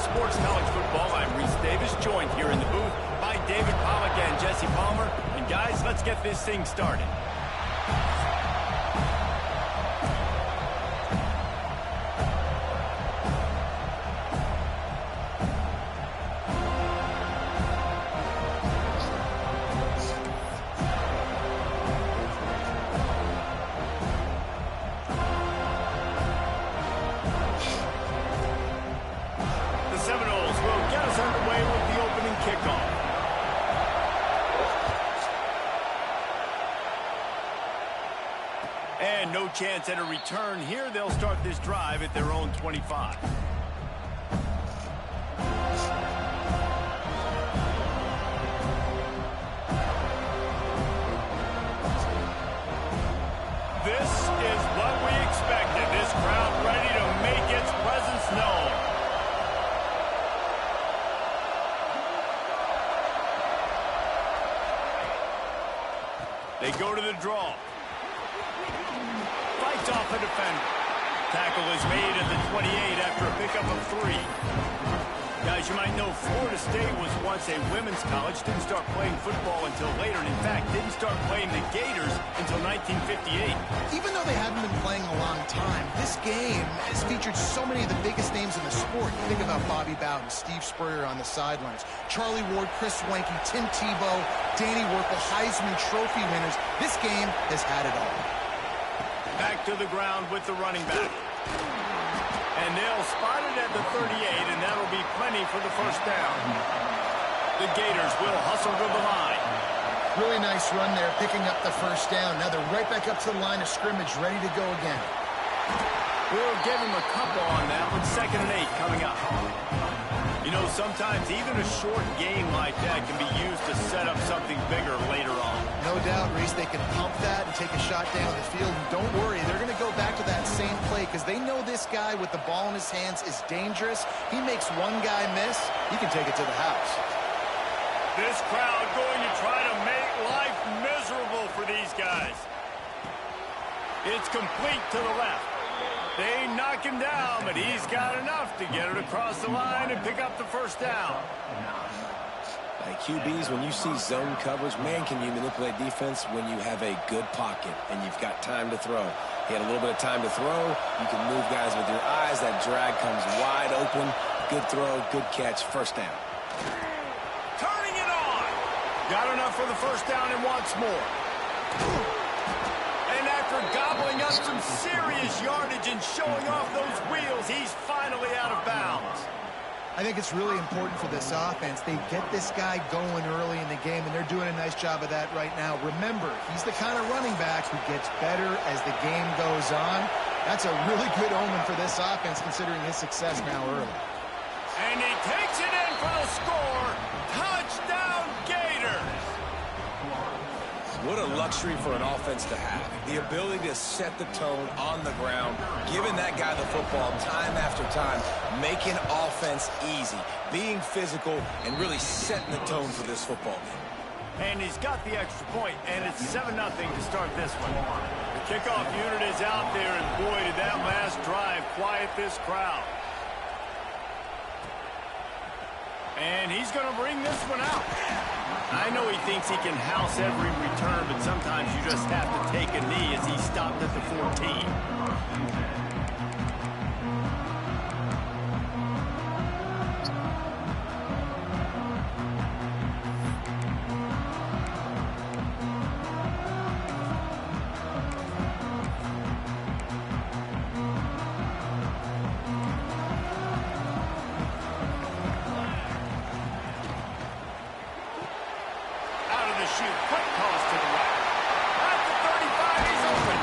Sports College Football. I'm Reese Davis, joined here in the booth by David Pollack and Jesse Palmer. And guys, let's get this thing started. And no chance at a return here. They'll start this drive at their own 25. This is what we expected. This crowd ready to make its presence known. They go to the draw. Fights off the defender. Tackle is made at the 28 after a pickup of 3. Guys, you might know Florida State was once a women's college. Didn't start playing football until later. And in fact, didn't start playing the Gators until 1958. Even though they haven't been playing a long time, this game has featured so many of the biggest names in the sport. Think about Bobby Bowden, Steve Spurrier on the sidelines, Charlie Ward, Chris Swanky, Tim Tebow, Danny Werfel, Heisman Trophy winners. This game has had it all. Back to the ground with the running back. And they'll spot it at the 38, and that'll be plenty for the first down. The Gators will hustle to the line. Really nice run there, picking up the first down. Now they're right back up to the line of scrimmage, ready to go again. We'll give them a couple on that one. 2nd and 8 coming up. You know, sometimes even a short game like that can be used to set up something bigger later on. No doubt, Reese, they can pump that and take a shot down the field. And don't worry, they're going to go back to that same play because they know this guy with the ball in his hands is dangerous. He makes one guy miss, he can take it to the house. This crowd going to try to make life miserable for these guys. It's complete to the left. They knock him down, but he's got enough to get it across the line and pick up the first down. Like QBs, when you see zone coverage, man, can you manipulate defense when you have a good pocket and you've got time to throw. He had a little bit of time to throw. You can move guys with your eyes. That drag comes wide open. Good throw, good catch, first down. Turning it on. Got enough for the first down and wants more. And after gobbling up some serious yardage and showing off those wheels, he's finally out of bounds. I think it's really important for this offense. They get this guy going early in the game, and they're doing a nice job of that right now. Remember, he's the kind of running back who gets better as the game goes on. That's a really good omen for this offense, considering his success now early. And he takes it in for the score. Touchdown, Gators! What a luxury for an offense to have. The ability to set the tone on the ground, giving that guy the football time after time, making offense easy, being physical, and really setting the tone for this football game. And he's got the extra point, and it's 7-0 to start this one. The kickoff unit is out there, and boy, did that last drive quiet this crowd. And he's going to bring this one out. I know he thinks he can house every return, but sometimes you just have to take a knee as he stopped at the 14. Shoot, quick toss to the right. At the 35, he's open.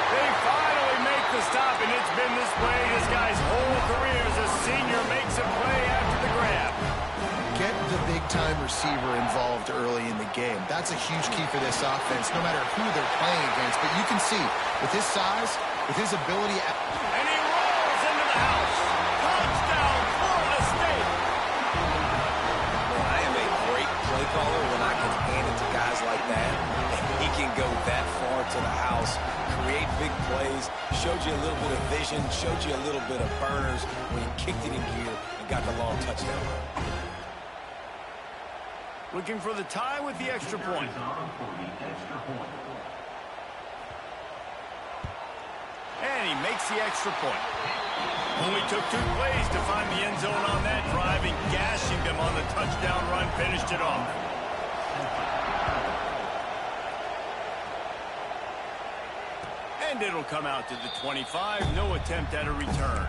They finally make the stop, and it's been this way this guy's whole career as a senior makes a play after the grab. Get the big-time receiver involved early in the game. That's a huge key for this offense, no matter who they're playing against. But you can see, with his size, with his ability... And he rolls into the house. Touchdown, Florida State. I am a great play caller when I can hand it to guys like that. And he can go that far to the house, create big plays, showed you a little bit of vision, showed you a little bit of burners when he kicked it in gear. got the long touchdown. Looking for the tie with the extra point. And he makes the extra point. Only took 2 plays to find the end zone on that drive, and gashing them on the touchdown run finished it off. And it'll come out to the 25. No attempt at a return.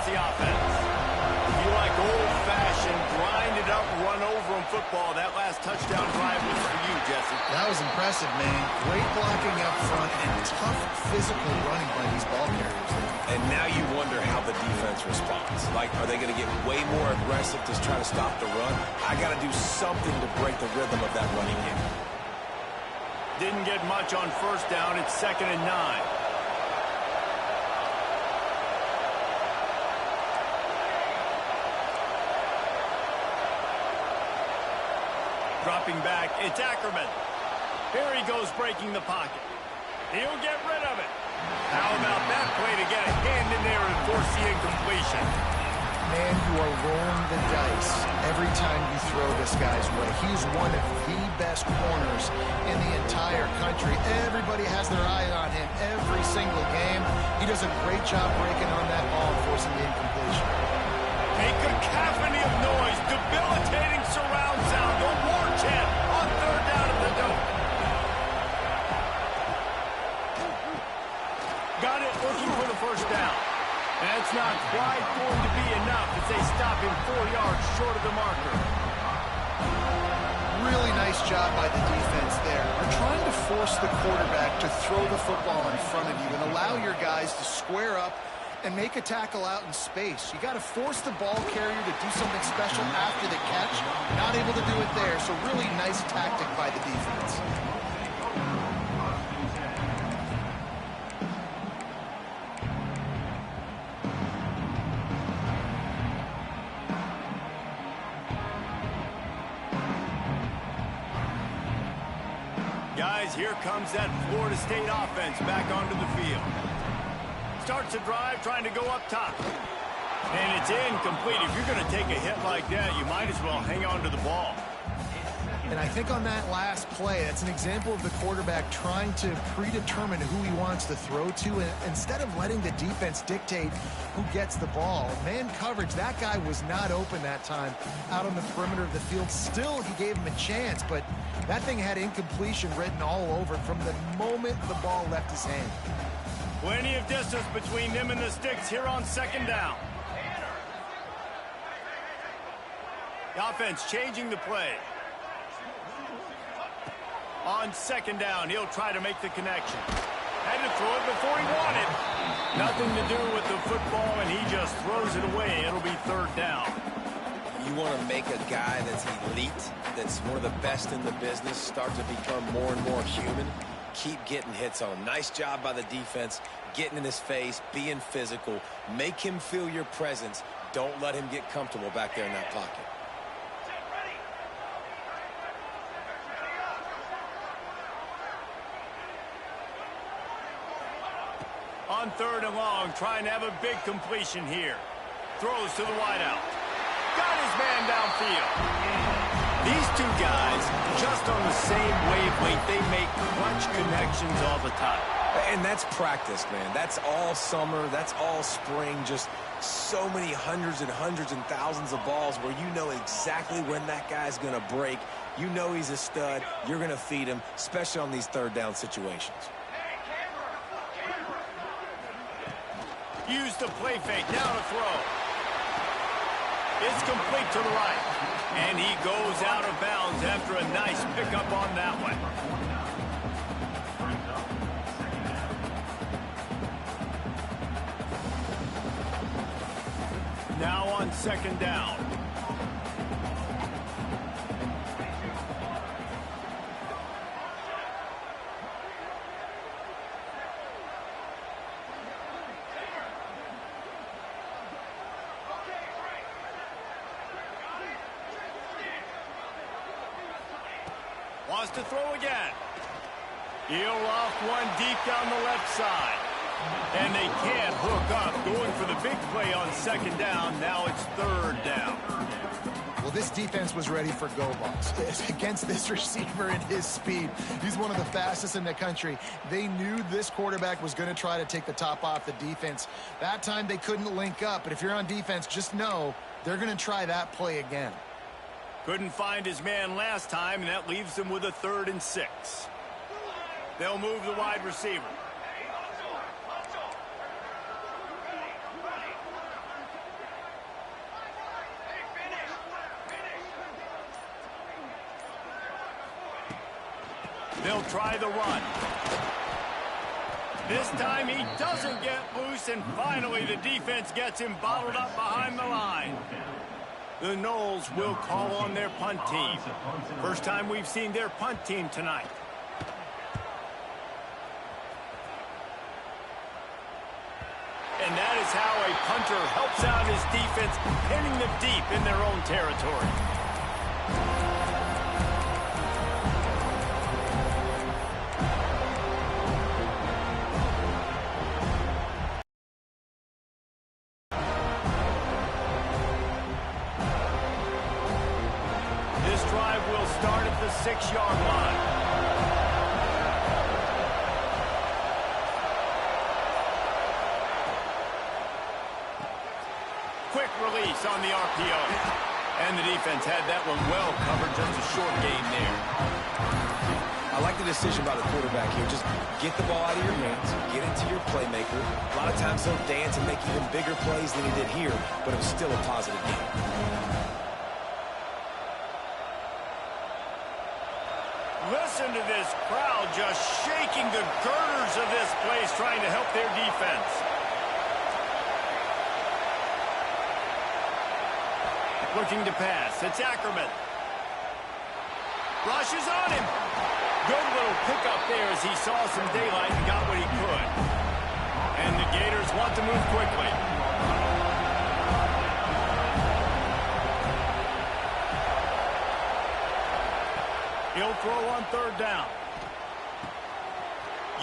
The offense. If you like old-fashioned, grinded-up, run-over-'em football, that last touchdown drive was for you, Jesse. That was impressive, man. Great blocking up front and tough physical running by these ball carriers. And now you wonder how the defense responds. Like, are they going to get way more aggressive to try to stop the run? I got to do something to break the rhythm of that running game. Didn't get much on first down. It's 2nd and 9. Dropping back, it's Ackerman. Here he goes breaking the pocket. He'll get rid of it. How about that play to get a hand in there and force the incompletion? Man, you are rolling the dice every time you throw this guy's way. He's one of the best corners in the entire country. Everybody has their eye on him every single game. He does a great job breaking on that ball and forcing the incompletion. A cacophony of noise, debilitating surround sound, the war chant on 3rd down at the dome. Got it, looking for the first down. That's not quite going to be enough as they stop him 4 yards short of the marker. Really nice job by the defense there. You're trying to force the quarterback to throw the football in front of you and allow your guys to square up and make a tackle out in space. You got to force the ball carrier to do something special after the catch. Not able to do it there, so really nice tactic by the defense. Guys, here comes that Florida State offense back onto the field. Starts a drive trying to go up top. And it's incomplete. If you're going to take a hit like that, you might as well hang on to the ball. And I think on that last play, that's an example of the quarterback trying to predetermine who he wants to throw to, and instead of letting the defense dictate who gets the ball. Man coverage, that guy was not open that time out on the perimeter of the field. Still, he gave him a chance, but that thing had incompletion written all over it from the moment the ball left his hand. Plenty of distance between them and the sticks here on 2nd down. The offense changing the play. On 2nd down, he'll try to make the connection. Had to throw it before he wanted. Nothing to do with the football, and he just throws it away. It'll be 3rd down. You want to make a guy that's elite, that's one of the best in the business, start to become more and more human. Keep getting hits on him. Nice job by the defense, getting in his face, being physical. Make him feel your presence. Don't let him get comfortable back there in that pocket. On 3rd and long, trying to have a big completion here. Throws to the wideout. Got his man downfield. These two guys, just on the same wavelength, they make clutch connections all the time. And that's practice, man. That's all summer. That's all spring. Just so many hundreds and thousands of balls where you know exactly when that guy's going to break. You know he's a stud. You're going to feed him, especially on these 3rd down situations. Use the play fake, now to throw. It's complete to the right. And he goes out of bounds after a nice pickup on that one. Now on 2nd down. to throw again. He'll loft one deep down the left side. And they can't hook up, going for the big play on second down. Now it's third down. Well, this defense was ready for go balls against this receiver and his speed. He's one of the fastest in the country. They knew this quarterback was going to try to take the top off the defense. That time they couldn't link up, but if you're on defense, just know they're going to try that play again. Couldn't find his man last time, and that leaves them with a 3rd and 6. They'll move the wide receiver. They'll try the run. This time he doesn't get loose, and finally the defense gets him bottled up behind the line. The Noles will call on their punt team. First time we've seen their punt team tonight. And that is how a punter helps out his defense, pinning them deep in their own territory. This drive will start at the 6-yard line. Quick release on the RPO. And the defense had that one well covered, just a short gain there. I like the decision by the quarterback here. Just get the ball out of your hands, get it to your playmaker. A lot of times he'll dance and make even bigger plays than he did here, but it was still a positive game. Listen to this crowd just shaking the girders of this place, trying to help their defense. Looking to pass. It's Ackerman. Rushes on him. Good little pickup there as he saw some daylight and got what he could. And the Gators want to move quickly. He'll throw on 3rd down.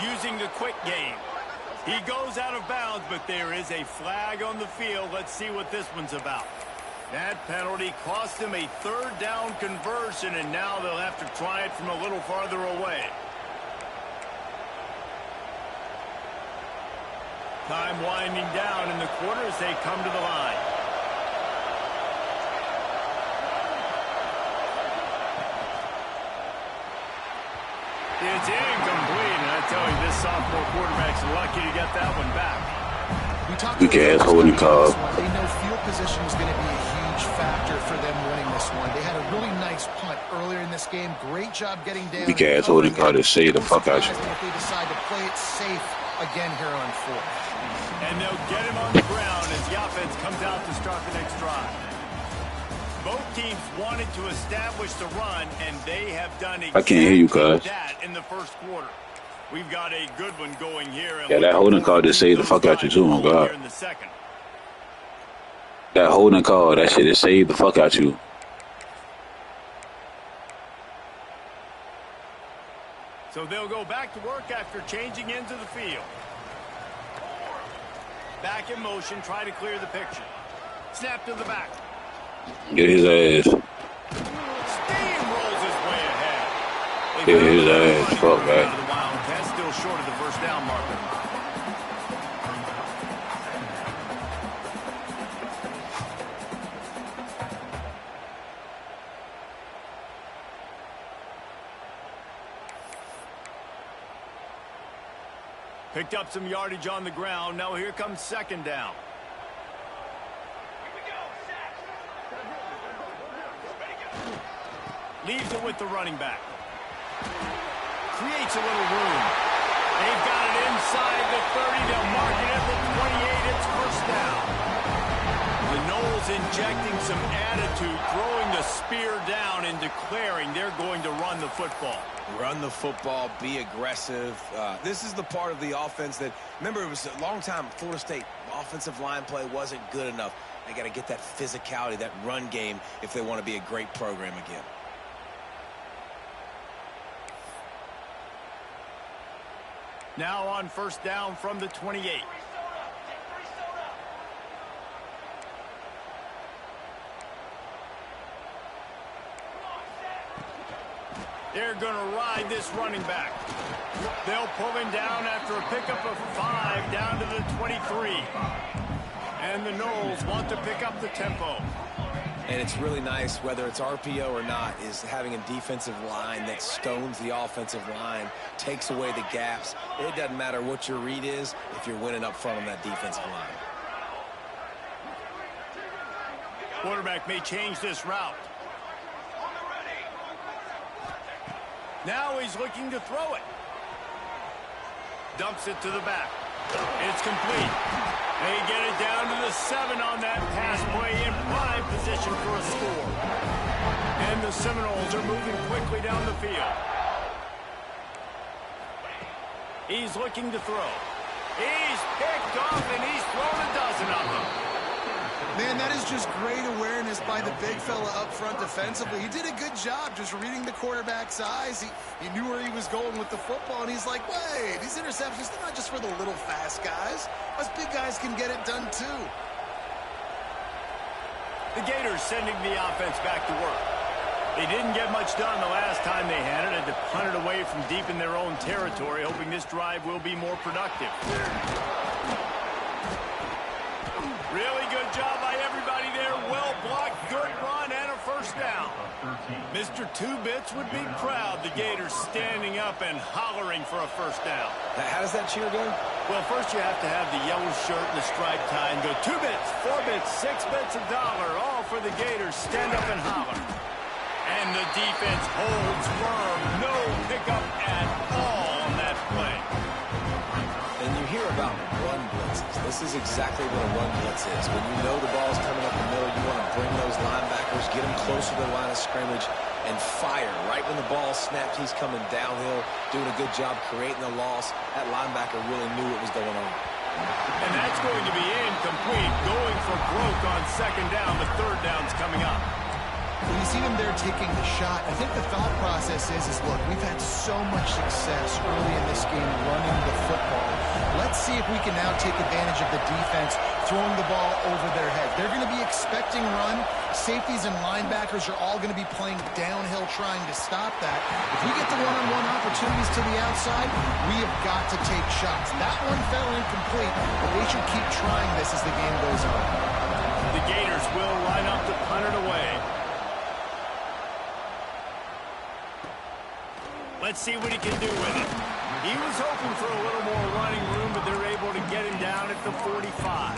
Using the quick game. He goes out of bounds, but there is a flag on the field. Let's see what this one's about. That penalty cost him a 3rd down conversion, and now they'll have to try it from a little farther away. Time winding down in the quarter as they come to the line. It's incomplete, and I tell you, this sophomore quarterback's lucky to get that one back. Weak ass holding call. They know field position is going to be a huge factor for them winning this one. They had a really nice punt earlier in this game. Great job getting down. Weak ass holding call to save the fuck out you. If they decide to play it safe again here on 4th. And they'll get him on the ground as the offense comes out to start the next drive. Both teams wanted to establish the run, and they have done exactly I can't hear you, cuz. that in the first quarter. We've got a good one going here. Yeah, that holding call just saved the fuck out you too, oh God. That holding call, that shit just saved the fuck out you. So they'll go back to work after changing into the field. Back in motion, try to clear the picture. Snap to the back. Get his ass. Steamrolls his way ahead. Get his ass. Fuck, man. Still short of the 1st down marker. Picked up some yardage on the ground. Now here comes 2nd down. Leaves it with the running back. Creates a little room. They've got it inside the 30. They'll mark it at the 28. It's 1st down. The Noles injecting some attitude, throwing the spear down and declaring they're going to run the football. Run the football, be aggressive. This is the part of the offense that, remember, it was a long time Florida State offensive line play wasn't good enough. They got to get that physicality, that run game, if they want to be a great program again. Now on first down from the 28. They're going to ride this running back. They'll pull him down after a pickup of 5 down to the 23. And the Knowles want to pick up the tempo. And it's really nice, whether it's RPO or not, is having a defensive line that stones the offensive line, takes away the gaps. It doesn't matter what your read is if you're winning up front on that defensive line. Quarterback may change this route. Now he's looking to throw it. Dumps it to the back. It's complete. They get it down to the 7 on that pass play in prime position for a score. And the Seminoles are moving quickly down the field. He's looking to throw. He's picked off and he's thrown a dozen of them. Man, that is just great awareness by the big fella up front defensively. He did a good job just reading the quarterback's eyes. He knew where he was going with the football, and he's like, wait, these interceptions, they're not just for the little fast guys. Us big guys can get it done too. The Gators sending the offense back to work. They didn't get much done the last time they had it. Had to punt it away from deep in their own territory, hoping this drive will be more productive. Really good job by everybody there. Well blocked, good run, and a first down. Mr. Two-Bits would be proud. The Gators standing up and hollering for a first down. How does that cheer go? Well, first you have to have the yellow shirt and the striped tie and go 2 bits, 4 bits, 6 bits, $1, all for the Gators. Stand up and holler. And the defense holds firm. No pickup at all on that play. And you hear about run blitzes. This is exactly what a run blitz is. When you know the ball's coming up the middle, you want to bring those linebackers, get them closer to the line of scrimmage, and fire. Right when the ball snapped, he's coming downhill, doing a good job creating the loss. That linebacker really knew what was going on. And that's going to be incomplete. Going for broke on second down. The third down's coming up. When you see them there taking the shot, I think the thought process is look, we've had so much success early in this game running the football. Let's see if we can now take advantage of the defense throwing the ball over their head. They're going to be expecting run. Safeties and linebackers are all going to be playing downhill trying to stop that. If we get the one-on-one opportunities to the outside, we have got to take shots. That one fell incomplete, but they should keep trying this as the game goes on. The Gators will line up to punt it away. Let's see what he can do with it. He was hoping for a little more running room, but they're able to get him down at the 45.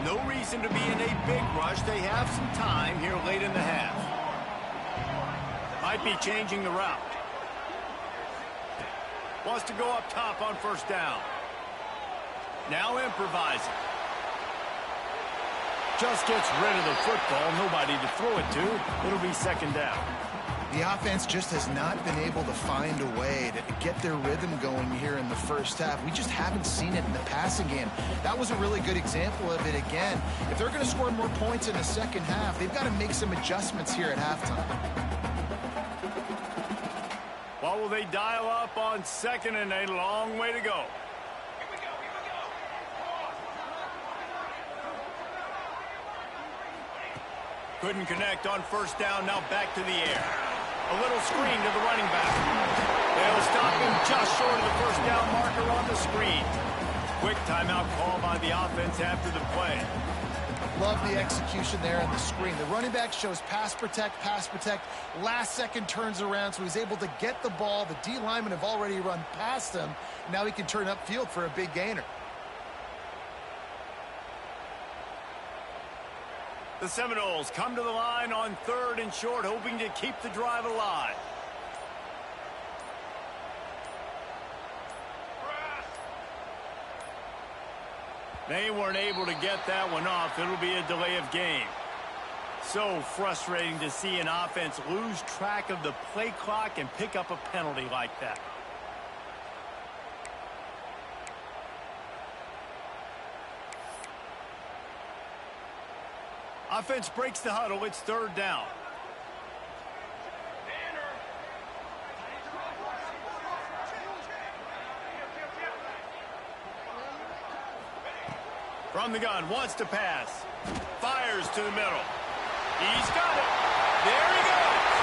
No reason to be in a big rush. They have some time here late in the half. Might be changing the route. Wants to go up top on first down. Now improvising. Just gets rid of the football. Nobody to throw it to. It'll be second down. The offense just has not been able to find a way to get their rhythm going here in the first half. We just haven't seen it in the passing game. That was a really good example of it again. If they're going to score more points in the second half, they've got to make some adjustments here at halftime. What will they dial up on second and a long way to go? Couldn't connect on first down, now back to the air. A little screen to the running back. They'll stop him just short of the first down marker on the screen. Quick timeout call by the offense after the play. Love the execution there on the screen. The running back shows pass protect, last second turns around, so he's able to get the ball. The D linemen have already run past him. Now he can turn upfield for a big gainer. The Seminoles come to the line on third and short, hoping to keep the drive alive. They weren't able to get that one off. It'll be a delay of game. So frustrating to see an offense lose track of the play clock and pick up a penalty like that. Offense breaks the huddle. It's third down. From the gun, wants to pass. Fires to the middle. He's got it. There he goes.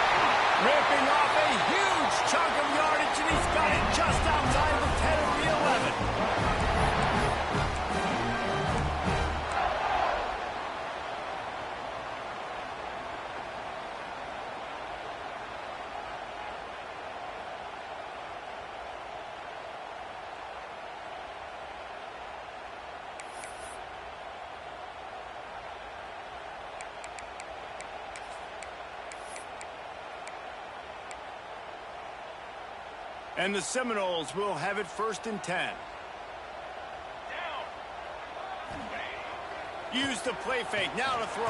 Ripping off a huge chunk of yardage, and he's got it just outside the 10 of the 11. And the Seminoles will have it 1st and 10. Use the play fake. Now to throw.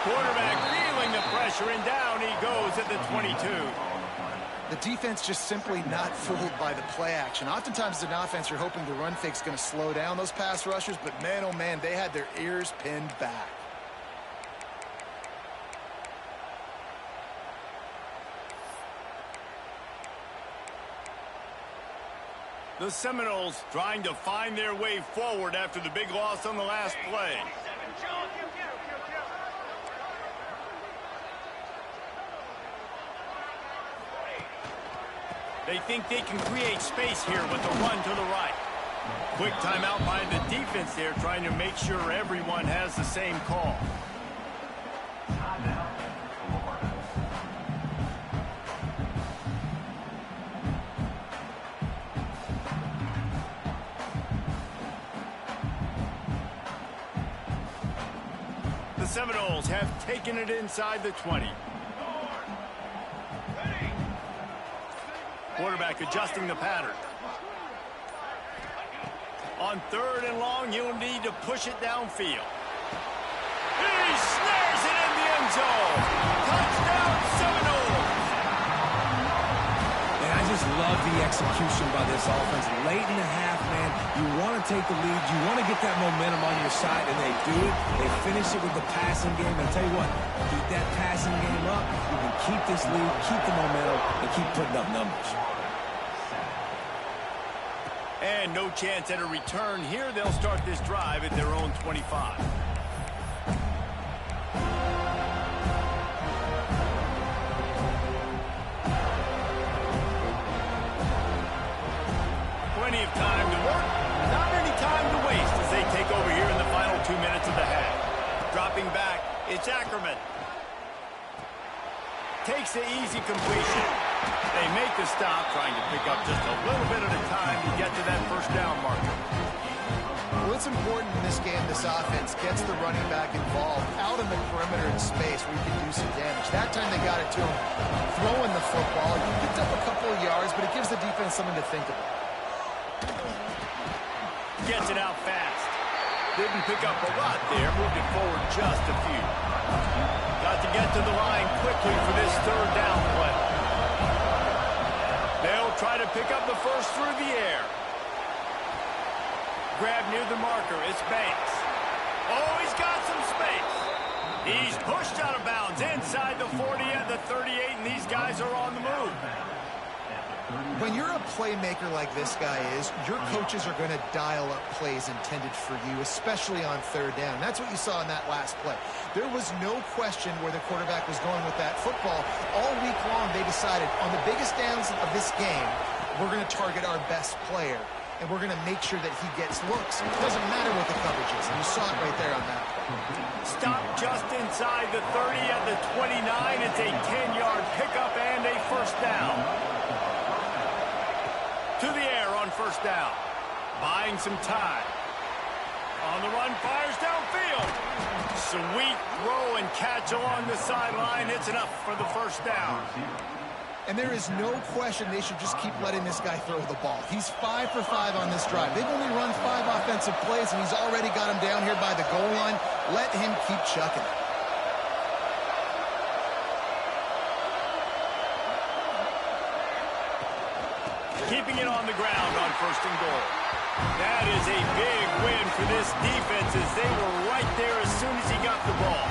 Quarterback feeling the pressure, and down he goes at the 22. The defense just simply not fooled by the play action. Oftentimes as an offense, you're hoping the run fake's going to slow down those pass rushers, but man, oh man, they had their ears pinned back. The Seminoles trying to find their way forward after the big loss on the last play. They think they can create space here with a run to the right. Quick timeout by the defense there, trying to make sure everyone has the same call. The Seminoles have taken it inside the 20. Quarterback adjusting the pattern. On 3rd and long, you'll need to push it downfield. He snares it in the end zone. Touchdown, Seminoles. And I just love the execution by this offense. Late in the half, man, you want to take the lead. You want to get that momentum on your side, and they do it. They finish it with the passing game. And I'll tell you what, keep that passing game up. You can keep this lead, keep the momentum, and keep putting up numbers. And no chance at a return here. They'll start this drive at their own 25. Plenty of time to work, not any time to waste as they take over here in the final 2 minutes of the half. Dropping back, it's Ackerman. Takes the easy completion. They make the stop, trying to pick up just a little bit at a time to get to that first down marker. Well, it's important in this game this offense gets the running back involved out in the perimeter in space where you can do some damage. That time they got it to him throwing the football. He picked up a couple of yards, but it gives the defense something to think about. Gets it out fast. Didn't pick up a lot there. Moved it forward just a few. Got to get to the line quickly for this 3rd down play. They'll try to pick up the first through the air. Grab near the marker. It's Banks. Oh, he's got some space. He's pushed out of bounds inside the 40 at the 38, and these guys are on the move. When you're a playmaker like this guy is, your coaches are going to dial up plays intended for you, especially on 3rd down. That's what you saw in that last play. There was no question where the quarterback was going with that football. All week long, they decided on the biggest downs of this game, we're going to target our best player, and we're going to make sure that he gets looks. It doesn't matter what the coverage is, and you saw it right there on that play. Stop just inside the 30 at the 29. It's a 10-yard pickup and a first down. To the air on first down. Buying some time. On the run, fires downfield. Sweet throw and catch along the sideline. It's enough for the first down. And there is no question they should just keep letting this guy throw the ball. He's 5 for 5 on this drive. They've only run 5 offensive plays, and he's already got him down here by the goal line. Let him keep chucking it. Keeping it on the ground on 1st and goal. That is a big win for this defense as they were right there as soon as he got the ball.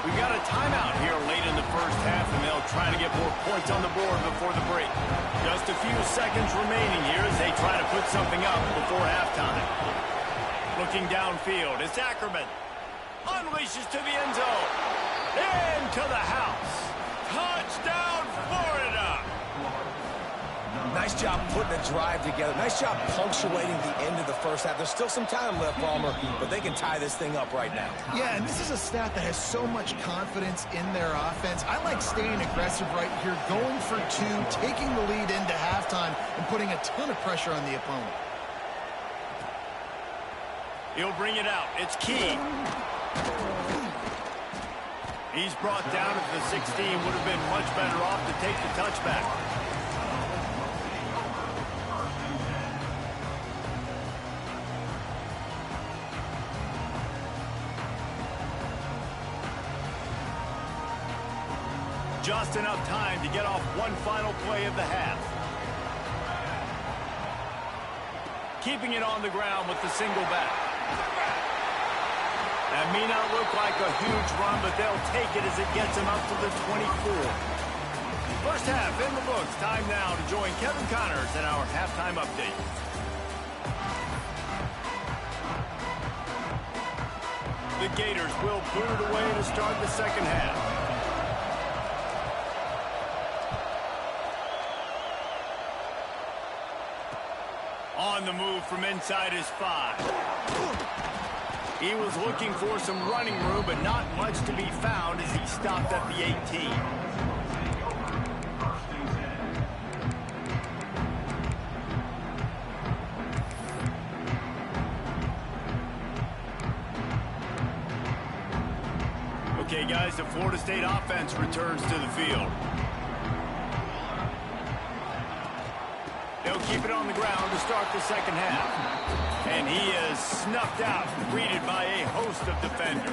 We got a timeout here late in the first half, and they'll try to get more points on the board before the break. Just a few seconds remaining here as they try to put something up before halftime. Looking downfield, it's Ackerman. Unleashes to the end zone. Into the house. Touchdown, Florida! Nice job putting a drive together. Nice job punctuating the end of the first half. There's still some time left, Palmer, but they can tie this thing up right now. Yeah, and this is a staff that has so much confidence in their offense. I like staying aggressive right here, going for two, taking the lead into halftime, and putting a ton of pressure on the opponent. He'll bring it out. It's Key. He's brought down at the 16. Would have been much better off to take the touchback. Just enough time to get off one final play of the half. Keeping it on the ground with the single back. That may not look like a huge run, but they'll take it as it gets them up to the 24. First half in the books. Time now to join Kevin Connors in our halftime update. The Gators will boot it away to start the second half. On the move from inside his 5. He was looking for some running room, but not much to be found as he stopped at the 18. Okay, guys, the Florida State offense returns to the field. They'll keep it on the ground to start the second half. And he is snuffed out, greeted by a host of defenders.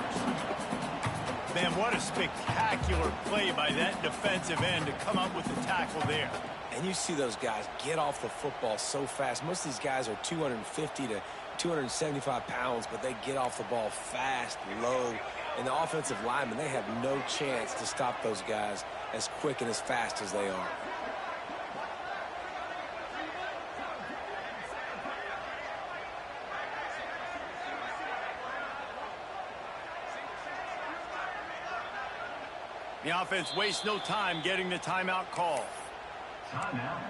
Man, what a spectacular play by that defensive end to come up with the tackle there. And you see those guys get off the football so fast. Most of these guys are 250 to 275 pounds, but they get off the ball fast, low. And the offensive linemen, they have no chance to stop those guys as quick and as fast as they are. The offense wastes no time getting the timeout call. Timeout,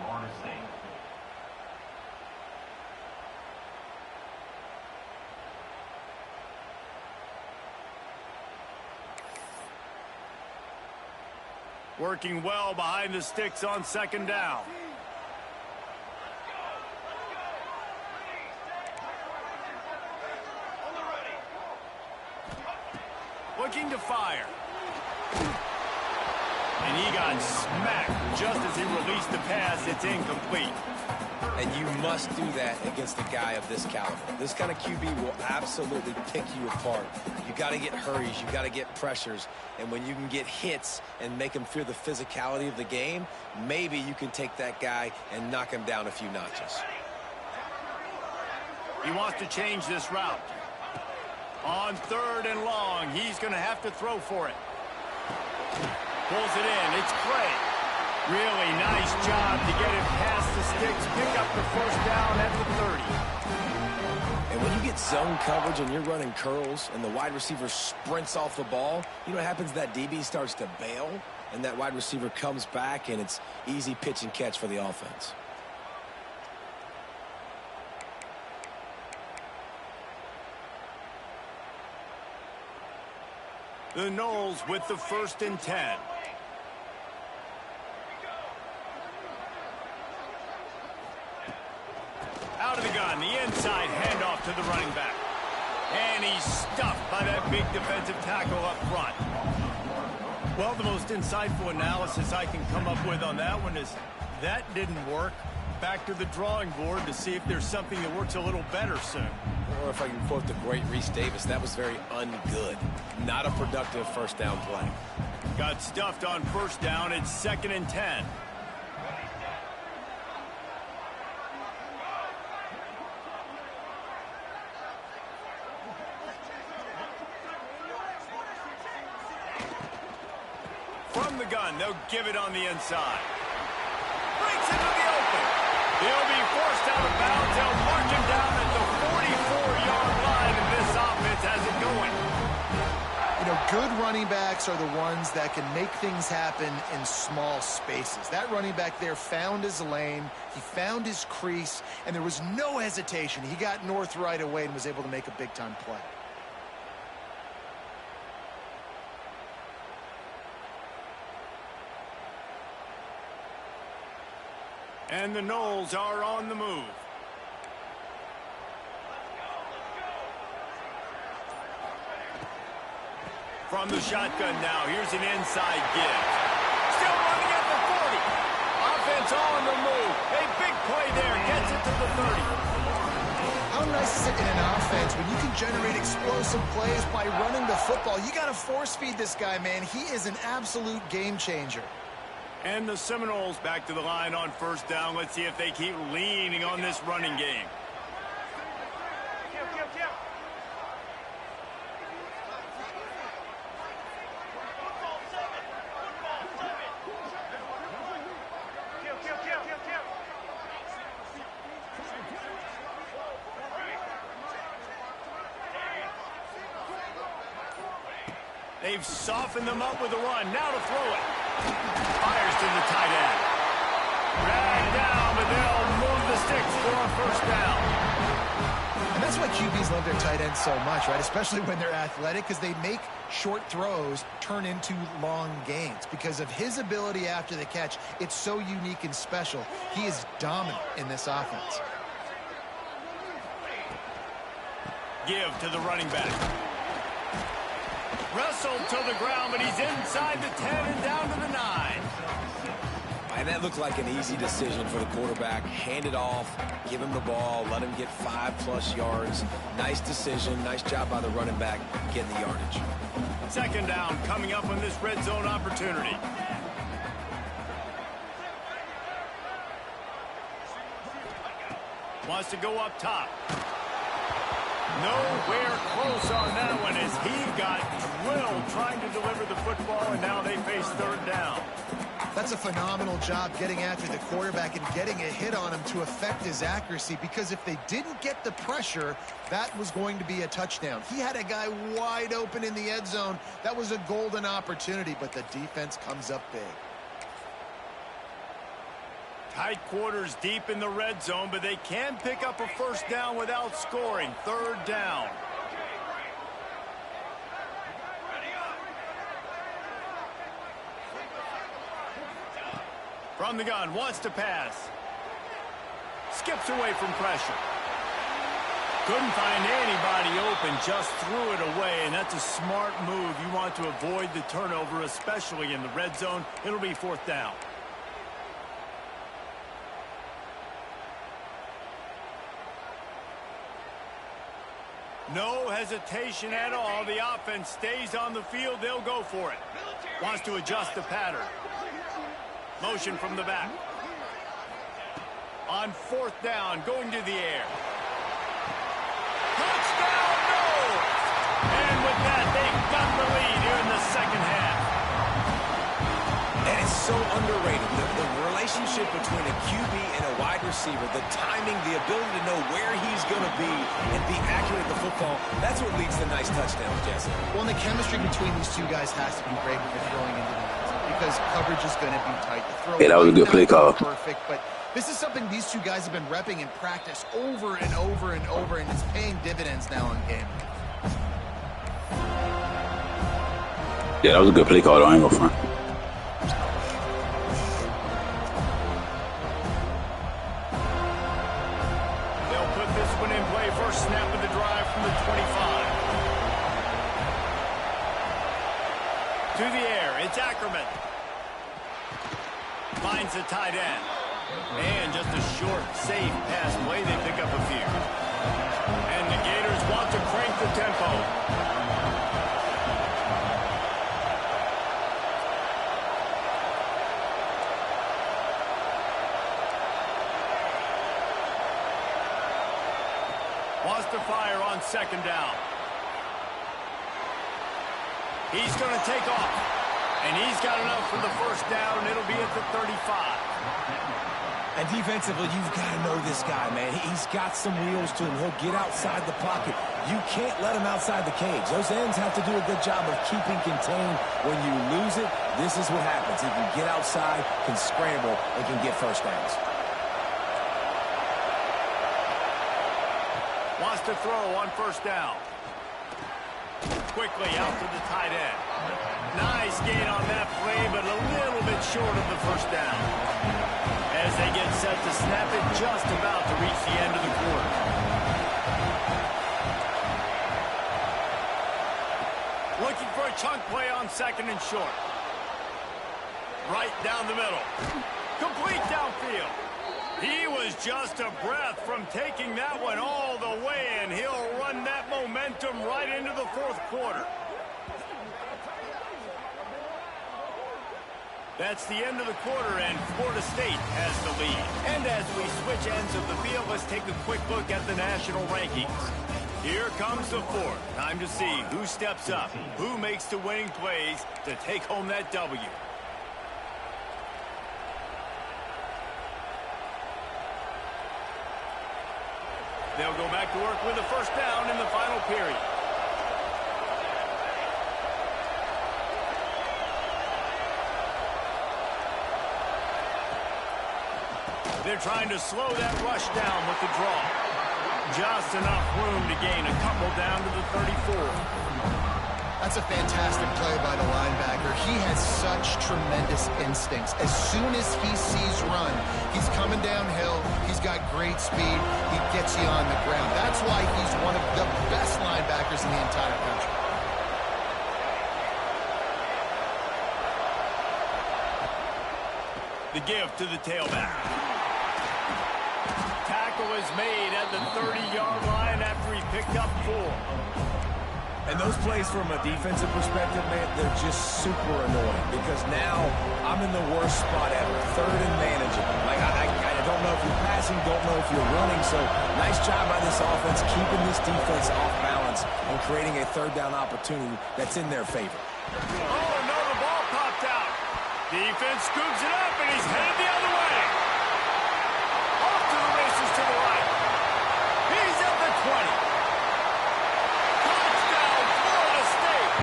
Florida State. Working well behind the sticks on second down. Looking to fire. And he got smacked just as he released the pass. It's incomplete. And you must do that against a guy of this caliber. This kind of QB will absolutely pick you apart. You got to get hurries. You got to get pressures. And when you can get hits and make him fear the physicality of the game, maybe you can take that guy and knock him down a few notches. He wants to change this route. On third and long, he's going to have to throw for it. Pulls it in. It's Clay. Really nice job to get it past the sticks, pick up the first down at the 30. And when you get zone coverage and you're running curls and the wide receiver sprints off the ball, you know what happens? That DB starts to bail, and that wide receiver comes back, and it's easy pitch and catch for the offense. The Noles with the 1st and 10. Out of the gun, the inside handoff to the running back. And he's stuffed by that big defensive tackle up front. Well, the most insightful analysis I can come up with on that one is that didn't work. Back to the drawing board to see if there's something that works a little better soon. Or if I can quote the great Reese Davis, that was very ungood. Not a productive first down play. Got stuffed on first down. It's 2nd and 10. from the gun. They'll give it on the inside. Breaks into the open. He'll be forced out of bounds. They'll mark him down at the 44-yard line, and this offense has it going. You know, good running backs are the ones that can make things happen in small spaces. That running back there found his lane, he found his crease, and there was no hesitation. He got north right away and was able to make a big-time play. And the Knowles are on the move. From the shotgun now, here's an inside give. Still running at the 40. Offense on the move. A big play there, gets it to the 30. How nice is it in an offense when you can generate explosive plays by running the football? You got to force feed this guy, man. He is an absolute game changer. And the Seminoles back to the line on first down. Let's see if they keep leaning on this running game. They've softened them up with a run. Now to throw it. Fires to the tight end. Dragged down, but they'll move the sticks for a first down. And that's why QBs love their tight ends so much, right? Especially when they're athletic, because they make short throws turn into long gains. Because of his ability after the catch, it's so unique and special. He is dominant in this offense. Give to the running back. Wrestled to the ground, but he's inside the 10 and down to the 9. And that looked like an easy decision for the quarterback. Hand it off, give him the ball, let him get 5+ yards. Nice decision, nice job by the running back getting the yardage. Second down coming up on this red zone opportunity. Wants to go up top. Nowhere close on that one as he got drilled trying to deliver the football, and now they face third down. That's a phenomenal job getting after the quarterback and getting a hit on him to affect his accuracy, because if they didn't get the pressure, that was going to be a touchdown. He had a guy wide open in the end zone. That was a golden opportunity, but the defense comes up big. Tight quarters deep in the red zone, but they can pick up a first down without scoring. Third down. From the gun, wants to pass. Skips away from pressure. Couldn't find anybody open, just threw it away, and that's a smart move. You want to avoid the turnover, especially in the red zone. It'll be fourth down. No hesitation at all. The offense stays on the field. They'll go for it. Wants to adjust the pattern. Motion from the back. On fourth down, going to the air. Touchdown, no! And with that, they've got the lead here in the second half. And it's so underrated. The relationship between a QB and a wide receiver, the timing, the ability to know where he's going to be and be accurate at the football, that's what leads to nice touchdowns, Jesse. Well, and the chemistry between these two guys has to be great when they're throwing into the end zone, because coverage is going to be tight. The throw Yeah, that was a good play call. Perfect, but this is something these two guys have been repping in practice over and over and over, and it's paying dividends now in game. Yeah, that was a good play call, though. I ain't gonna front. They'll put this one in play. First snap of the drive from the 25. To the air, it's Ackerman. Finds the tight end. And just a short, safe pass play. They pick up a few. And the Gators want to crank the tempo. Wants to fire on second down. He's going to take off. And he's got enough for the first down, and it'll be at the 35. And defensively, you've got to know this guy, man. He's got some wheels to him. He'll get outside the pocket. You can't let him outside the cage. Those ends have to do a good job of keeping contained. When you lose it, this is what happens. He can get outside, can scramble, and can get first downs. Wants to throw on first down. Quickly out to the tight end. Nice gain on that play, but a little bit short of the first down. As they get set to snap it, just about to reach the end of the quarter. Looking for a chunk play on second and short. Right down the middle. Complete downfield. He was just a breath from taking that one all the way, and he'll run that momentum right into the fourth quarter. That's the end of the quarter, and Florida State has the lead. And as we switch ends of the field, let's take a quick look at the national rankings. Here comes the fourth. Time to see who steps up, who makes the winning plays to take home that W. They'll go back to work with a first down in the final period. They're trying to slow that rush down with the draw. Just enough room to gain a couple down to the 34. That's a fantastic play by the linebacker. He has such tremendous instincts. As soon as he sees run, he's coming downhill. He's got great speed. He gets you on the ground. That's why he's one of the best linebackers in the entire country. The give to the tailback. Tackle is made at the 30-yard line after he picked up 4. And those plays from a defensive perspective, man, they're just super annoying because now I'm in the worst spot ever, third and manageable. Like, I don't know if you're passing, don't know if you're running, so nice job by this offense keeping this defense off balance and creating a third down opportunity that's in their favor. Oh, no, the ball popped out. Defense scoops it up, and he's headed the other way. Off to the races to the right. He's at the 20. Touchdown, Florida State.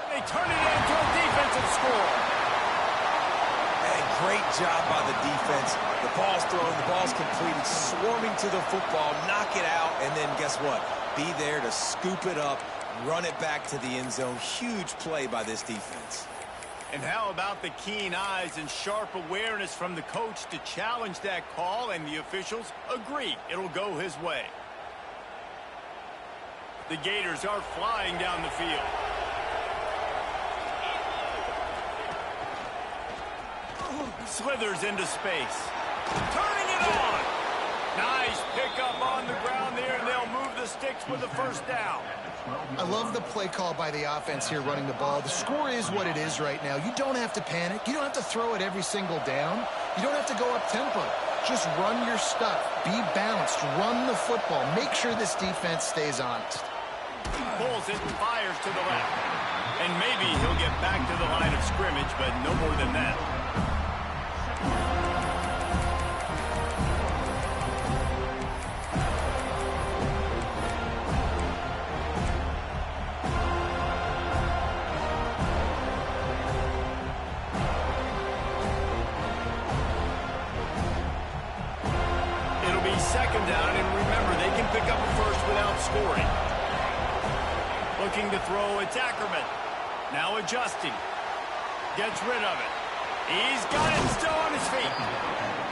They turn it into a defensive score. Hey, great job by the defense. The ball's thrown, the ball's completed, swarming to the football, knock it out, and then guess what? Be there to scoop it up, run it back to the end zone. Huge play by this defense. And how about the keen eyes and sharp awareness from the coach to challenge that call, and the officials agree it'll go his way. The Gators are flying down the field. Slithers into space. Turning it on. Nice pickup on the ground there, and they'll move the sticks with the first down. I love the play call by the offense here running the ball. The score is what it is right now. You don't have to panic. You don't have to throw it every single down. You don't have to go up tempo. Just run your stuff. Be balanced. Run the football. Make sure this defense stays honest. Pulls it and fires to the left. And maybe he'll get back to the line of scrimmage, but no more than that. Second down, and remember, they can pick up a first without scoring. Looking to throw, it's Ackerman. Now adjusting. Gets rid of it. He's got it still on his feet.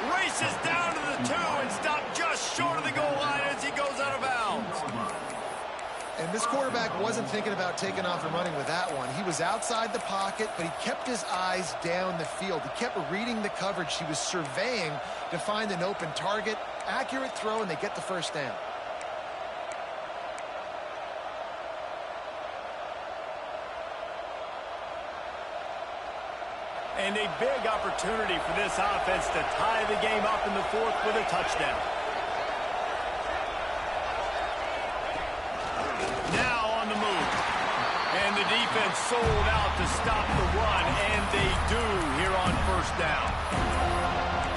Races down to the 2 and stopped just short of the goal line as he goes out of bounds. And this quarterback wasn't thinking about taking off and running with that one. He was outside the pocket, but he kept his eyes down the field. He kept reading the coverage. He was surveying to find an open target. Accurate throw, and they get the first down. And a big opportunity for this offense to tie the game up in the fourth with a touchdown. Now on The defense sold out to stop the run, and they do here on first down.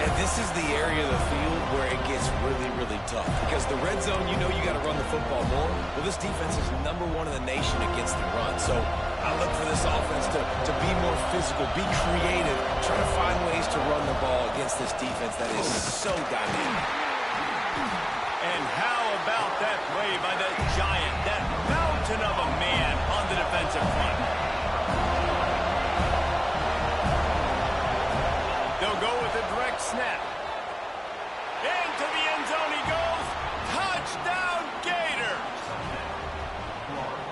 And this is the area of the field where it gets really, really tough. Because the red zone, you know you got to run the football more. Well, this defense is #1 in the nation against the run. So I look for this offense to be more physical, be creative, try to find ways to run the ball against this defense that is so dynamic. And how about that play by that giant, that mountain of a man on the defensive front? They'll go with a direct snap. Into the end zone he goes. Touchdown, Gators!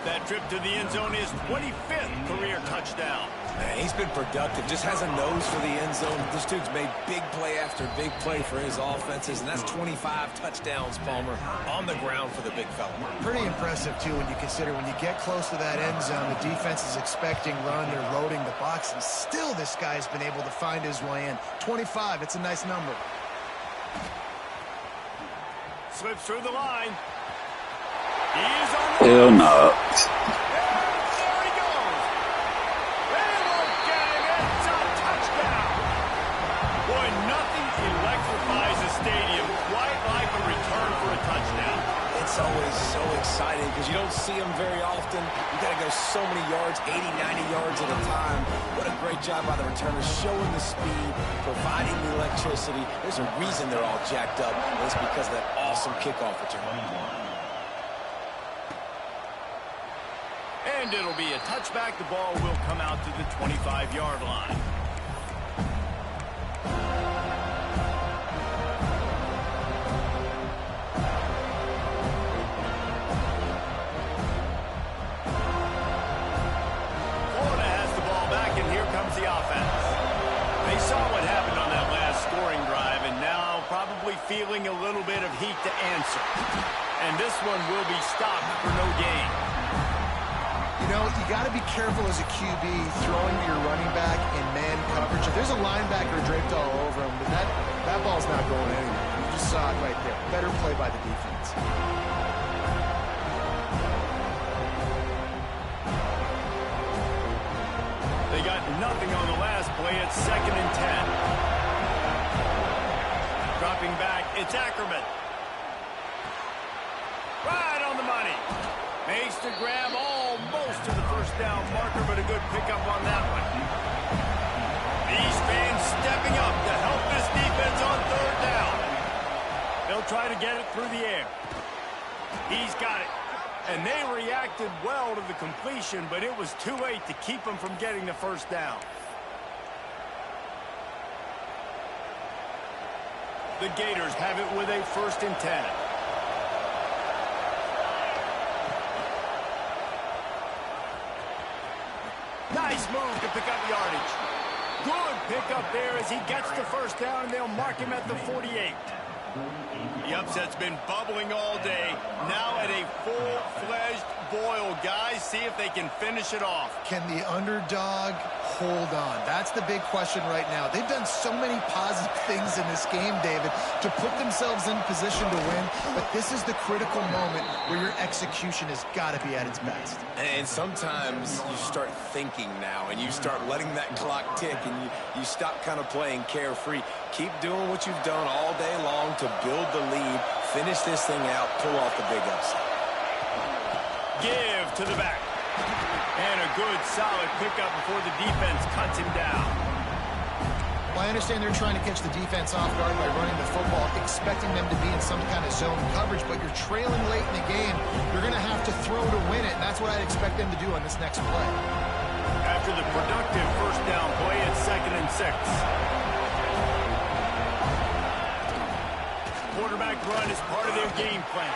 That trip to the end zone is 25th career touchdown. Man, he's been productive, just has a nose for the end zone. This dude's made big play after big play for his offenses, and that's 25 touchdowns, Palmer, on the ground for the big fella. Pretty impressive, too, when you consider when you get close to that end zone, the defense is expecting run, they're loading the box, and still this guy's been able to find his way in. 25, it's a nice number. Slips through the line. He's on the Hell no. there he goes. They won't get him. It's a touchdown. Boy, nothing electrifies a stadium quite like a return for a touchdown. It's always so exciting because you don't see them very often. You got to go so many yards, 80, 90 yards at a time. What a great job by the returners, showing the speed, providing the electricity. There's a reason they're all jacked up, and it's because of that awesome kickoff return. And it'll be a touchback. The ball will come out to the 25-yard line. Florida has the ball back, and here comes the offense. They saw what happened on that last scoring drive, and now probably feeling a little bit of heat to answer. And this one will be stopped for no gain. You know, you got to be careful as a QB throwing to your running back in man coverage. If there's a linebacker draped all over him, but that ball's not going anywhere. You just saw it right there. Better play by the defense. They got nothing on the last play. It's 2nd and 10. Dropping back, it's Ackerman. Right on the money. Makes the grab almost to the first down marker, but a good pickup on that one. These fans stepping up to help this defense on 3rd down. They'll try to get it through the air. He's got it. And they reacted well to the completion, but it was too late to keep them from getting the first down. The Gators have it with a 1st and 10. Nice move to pick up yardage. Good pickup there as he gets the first down, and they'll mark him at the 48. The upset's been bubbling all day. Now at a full-fledged boil. Guys, see if they can finish it off. Can the underdog hold on? That's the big question right now. They've done so many positive things in this game, David, to put themselves in position to win, but this is the critical moment where your execution has got to be at its best. And sometimes you start thinking now, and you start letting that clock tick, and you stop kind of playing carefree. Keep doing what you've done all day long to build the lead, finish this thing out, pull off the big upset. Give to the back. And a good, solid pickup before the defense cuts him down. Well, I understand they're trying to catch the defense off guard by running the football, expecting them to be in some kind of zone coverage, but you're trailing late in the game. You're going to have to throw to win it, and that's what I'd expect them to do on this next play. After the productive first down play, it's 2nd and 6. Quarterback run is part of their game plan.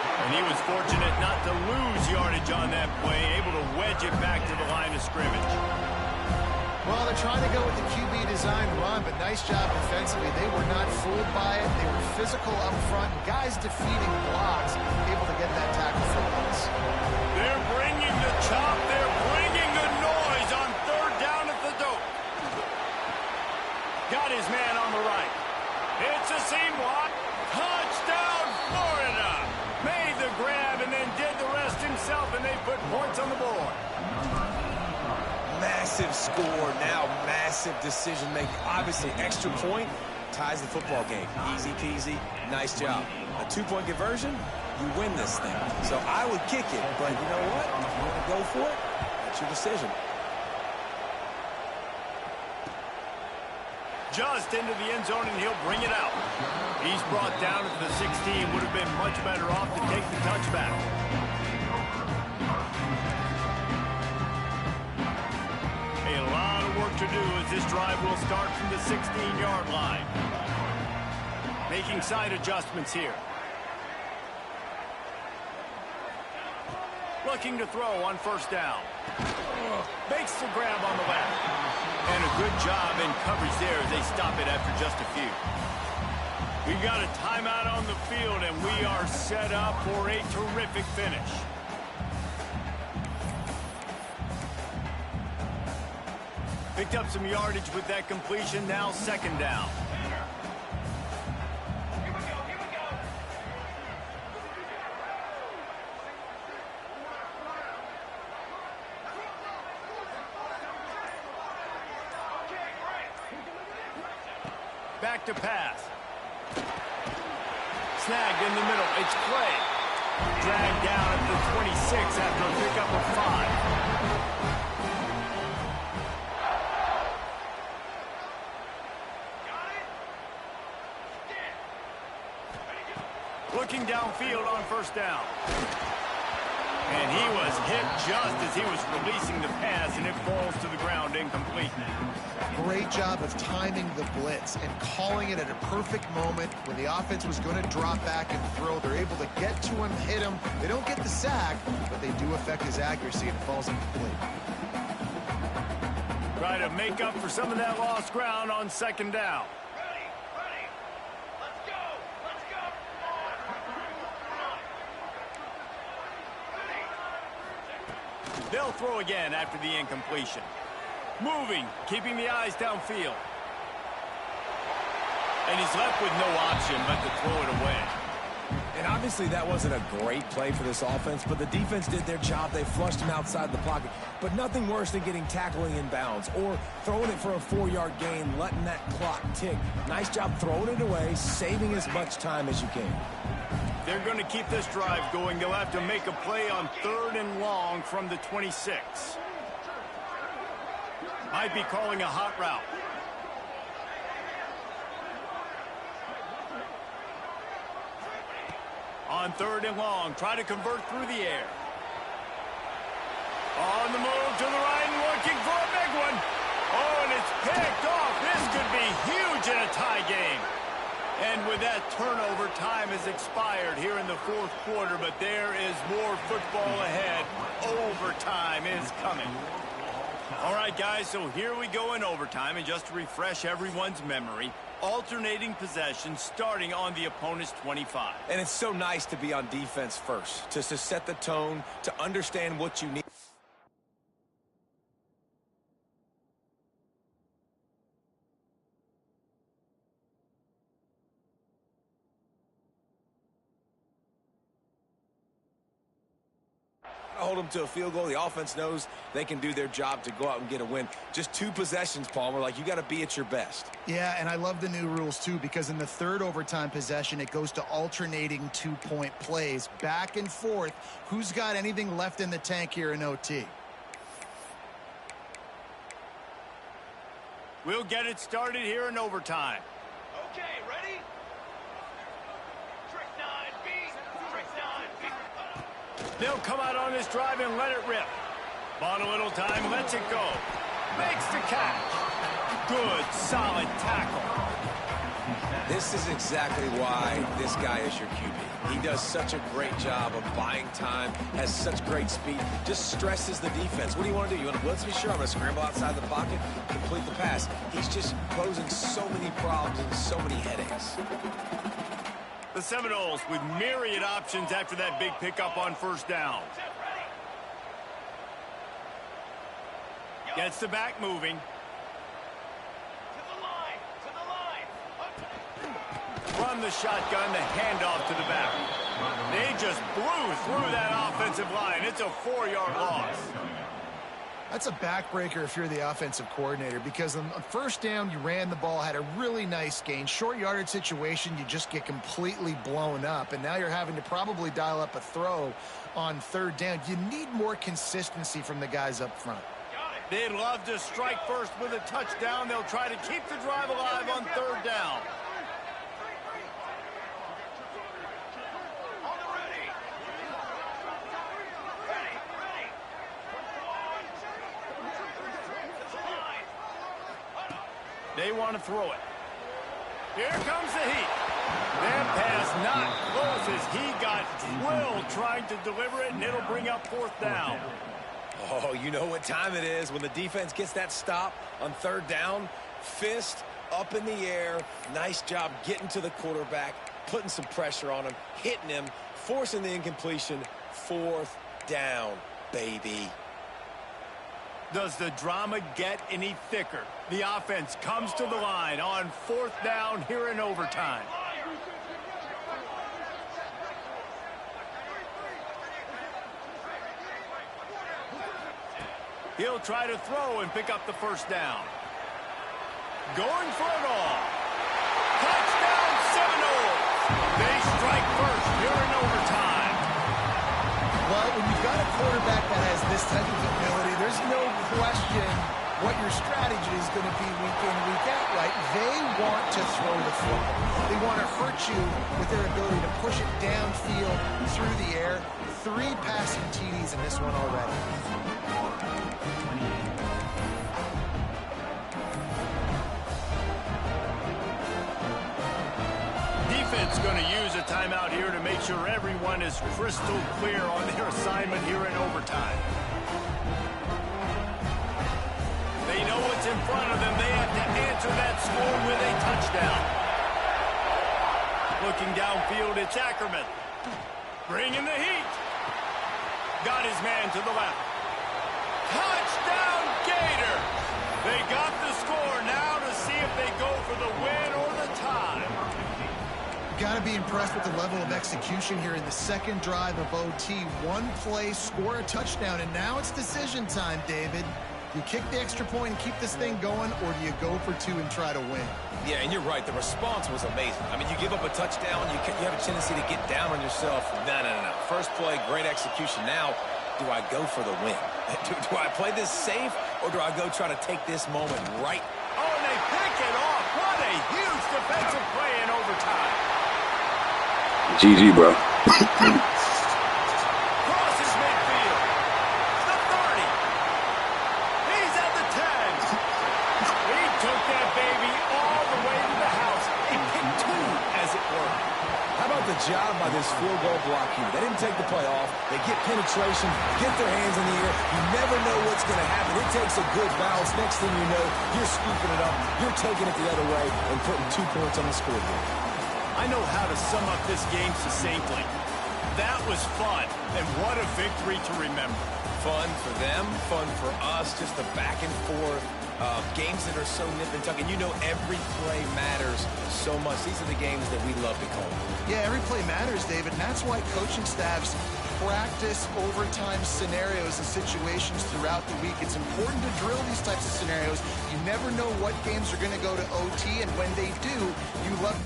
And he was fortunate not to lose yardage on that play, able to wedge it back to the line of scrimmage. Well, they're trying to go with the QB design run, but nice job defensively. They were not fooled by it. They were physical up front. Guys defeating blocks, able to get that tackle for once. They're bringing the chop. They're bringing the noise on 3rd down at the dope. Got his man on the right. It's a seam block. Touchdown, Florida. Made the grab and then did the rest himself, and they put points on the board. massive score, now massive decision-making. Obviously, extra point ties the football game. Easy peasy, nice job. A 2-point conversion, you win this thing. So I would kick it, but you know what? If you want to go for it, that's your decision. Just into the end zone, and he'll bring it out. He's brought down to the 16. Would have been much better off to take the touchback. A lot of work to do as this drive will start from the 16-yard line. Making side adjustments here. Looking to throw on first down. Makes the grab on the left. And a good job in coverage there as they stop it after just a few. We've got a timeout on the field, and we are set up for a terrific finish. Picked up some yardage with that completion. Now second down. Back to pass. Snagged in the middle. It's Clay. Dragged down at the 26 after a pickup of 5. Looking downfield on first down. And he was hit just as he was releasing the pass, and it falls to the ground incomplete. Great job of timing the blitz and calling it at a perfect moment when the offense was going to drop back and throw. They're able to get to him, hit him. They don't get the sack, but they do affect his accuracy, and it falls incomplete. Try to make up for some of that lost ground on second down. They'll throw again after the incompletion. Moving, keeping the eyes downfield. And he's left with no option but to throw it away. And obviously that wasn't a great play for this offense, but the defense did their job. They flushed him outside the pocket. But nothing worse than getting tackling in bounds or throwing it for a 4-yard gain, letting that clock tick. Nice job throwing it away, saving as much time as you can. They're going to keep this drive going. They'll have to make a play on 3rd and long from the 26. Might be calling a hot route. On 3rd and long, try to convert through the air. On the move to the right and looking for a big one. Oh, and it's picked off. This could be huge in a tie game. And with that turnover, time has expired here in the 4th quarter, but there is more football ahead. Overtime is coming. All right, guys, so here we go in overtime, and just to refresh everyone's memory, alternating possession starting on the opponent's 25. And it's so nice to be on defense first, to set the tone, to understand what you need. Hold them to a field goal. The offense knows they can do their job to go out and get a win. Just 2 possessions, Palmer. Like, you got to be at your best. Yeah, and I love the new rules, too, because in the 3rd overtime possession, it goes to alternating 2-point plays, back and forth. Who's got anything left in the tank here in OT? We'll get it started here in overtime. Okay, ready? Trick 9B, trick 9B. They'll come out on this drive and let it rip. Bought a little time, lets it go. Makes the catch. Good, solid tackle. This is exactly why this guy is your QB. He does such a great job of buying time, has such great speed, just stresses the defense. What do you want to do? You want to blitz me? Sure, I'm going to scramble outside the pocket, complete the pass. He's just posing so many problems and so many headaches. The Seminoles with myriad options after that big pickup on first down. Gets the back moving. To the line, to the line. From the shotgun, the handoff to the back. They just blew through that offensive line. It's a 4-yard loss. That's a backbreaker if you're the offensive coordinator, because on first down, you ran the ball, had a really nice gain. Short yardage situation, you just get completely blown up, and now you're having to probably dial up a throw on third down. You need more consistency from the guys up front. They'd love to strike first with a touchdown. They'll try to keep the drive alive on third down. They want to throw it. Here comes the heat. That pass not close as he got drilled trying to deliver it, and it'll bring up fourth down. Oh, you know what time it is when the defense gets that stop on third down. Fist up in the air. Nice job getting to the quarterback, putting some pressure on him, hitting him, forcing the incompletion. Fourth down, baby. Does the drama get any thicker? The offense comes to the line on fourth down here in overtime. He'll try to throw and pick up the first down. Going for it all. Touchdown Seminoles! They strike first here in overtime. Well, when you've got a quarterback that has this type of ability, there's no question what your strategy is going to be week in, week out, right? They want to throw the football. They want to hurt you with their ability to push it downfield through the air. 3 passing TDs in this one already. Defense going to use a timeout here to make sure everyone is crystal clear on their assignment here in overtime. They know what's in front of them. They have to answer that score with a touchdown. Looking downfield, it's Ackerman. Bringing the heat. Got his man to the left. Touchdown Gator! They got the score now to see if they go for the win or the tie. Got to be impressed with the level of execution here in the second drive of OT. One play, score a touchdown, and now it's decision time, David. Do you kick the extra point and keep this thing going, or do you go for 2 and try to win? Yeah, and you're right. The response was amazing. I mean, you give up a touchdown, you have a tendency to get down on yourself. No. First play, great execution. Now, do I go for the win? Do I play this safe, or do I go try to take this moment right? Oh, and they pick it off. What a huge defensive play in overtime. GG, bro. Crosses midfield. The 30. He's at the 10. He took that baby all the way to the house. A pick 2, as it were. How about the job by this field goal block here? They didn't take the play off. They get penetration, get their hands in the air. You never know what's going to happen. It takes a good bounce. Next thing you know, you're scooping it up. You're taking it the other way and putting 2 points on the scoreboard. I know how to sum up this game succinctly. That was fun, and what a victory to remember. Fun for them, fun for us, just the back and forth. Games that are so nip and tuck, and you know every play matters so much. These are the games that we love to call. Yeah, every play matters, David, and that's why coaching staffs practice overtime scenarios and situations throughout the week. It's important to drill these types of scenarios. You never know what games are going to go to OT, and when they do, you love...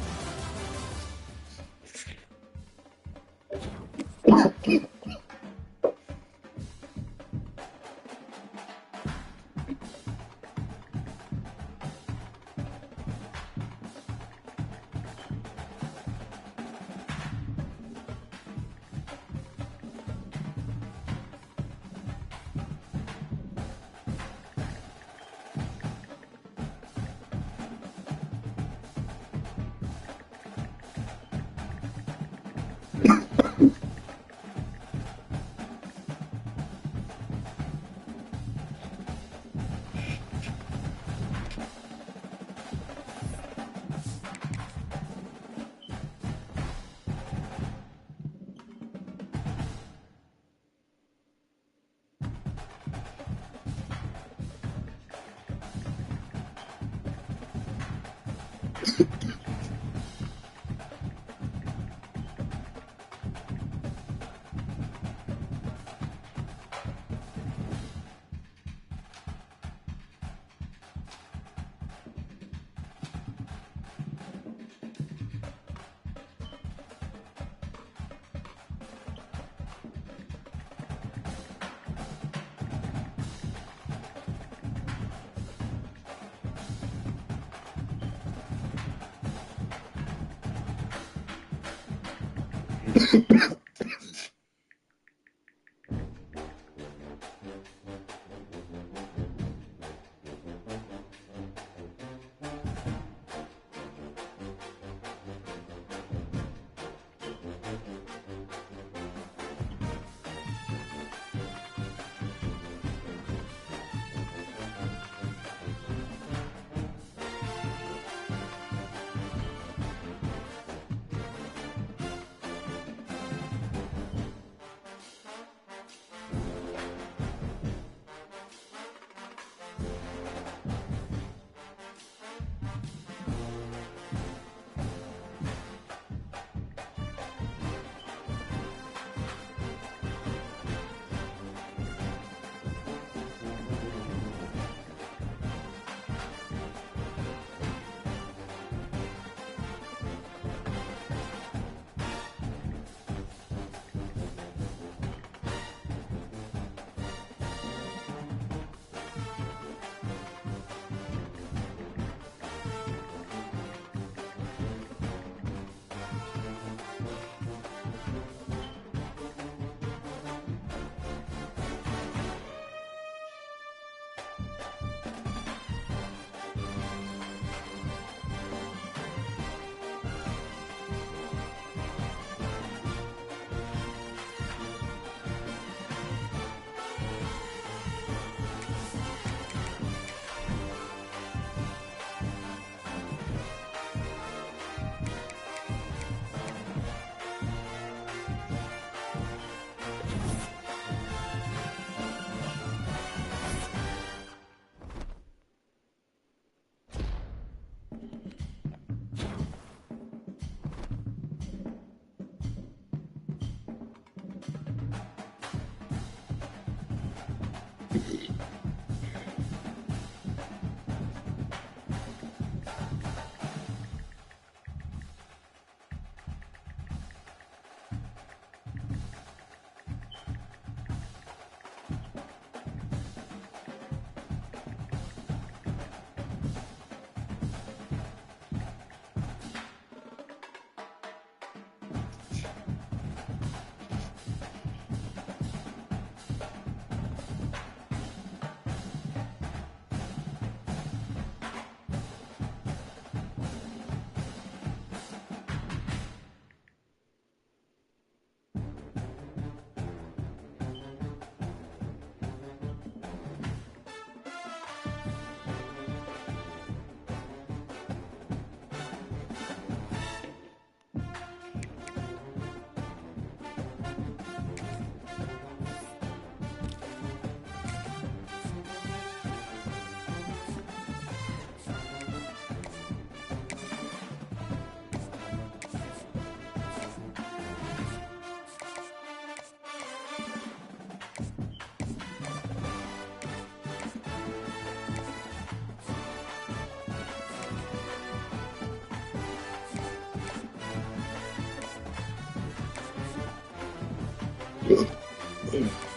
Ugh.